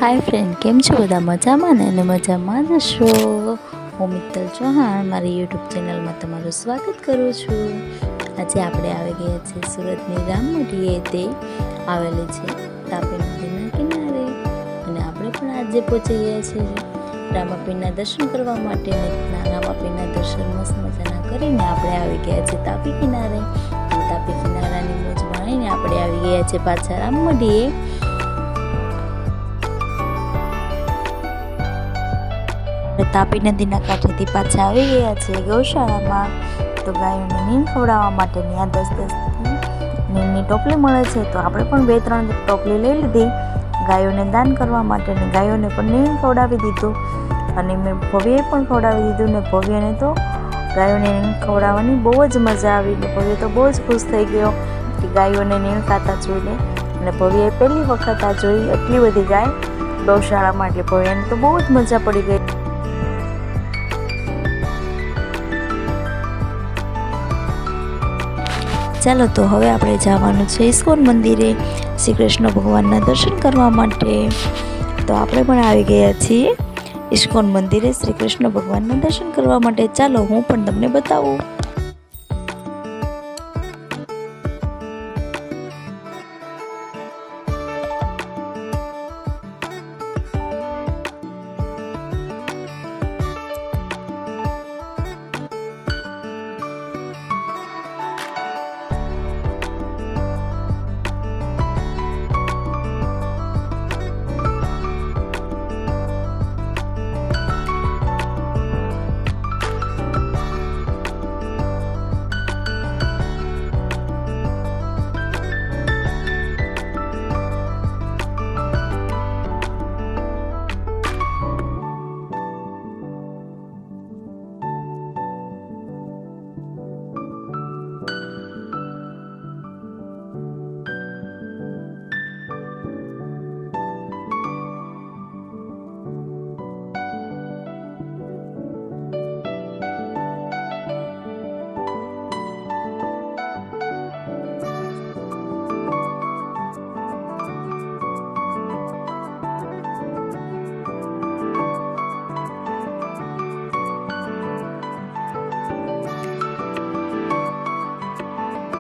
Hi friend, केम छो बधा मजामां ने? અને મજામાં જ છો। હું મિત્તલ ચૌહાણ મારી યુટ્યુબ ચેનલમાં તમારું સ્વાગત કરું છું। આજે આપણે આવી ગયા છે સુરતની રામમઢીએ, તે આવેલી છે તાપી નદીના કિનારે, અને આપણે પણ આજે પહોંચી ગયા છીએ રામાપીરના દર્શન કરવા માટે। રામાપીરના દર્શન મસ્ત મજાના કરીને આપણે આવી ગયા છે તાપી કિનારે। તાપી કિનારાની મોજ માણીને આપણે આવી ગયા છે પાછા રામમઢીએ। तापी नदीना कांठेथी पाछा आवी गया छे गौशाळामां। तो गायोने नीण खवडाववा माटेनी आ 10-10 नीणनी टोपली मळे छे, तो आपणे पण 2-3 टोपली लई लीधी गायोने दान करवा माटेनी। गायोने पण नीण खवडावी दीधुं अने मैं भव्ये पण खवडावी दीधुं ने भव्यने तो गायोने नीण खवडाववानी बहु ज मजा आवी। भव्य तो बहु ज खुश थई गयो कि गायोने नीण खाता जोईने, अने भव्ये पहेली वखत आ जोई એટલી બધી ગાય ગૌશાળામાં, એટલે ભવ્યને તો બહુ જ મજા પડી ગઈ। ચાલો તો હવે આપણે જવાનું છે ઇસ્કોન મંદિરે શ્રી કૃષ્ણ ભગવાનના દર્શન કરવા માટે। તો આપણે પણ આવી ગયા છીએ ઇસ્કોન મંદિરે શ્રી કૃષ્ણ ભગવાનના દર્શન કરવા માટે। ચાલો હું પણ તમને બતાવું।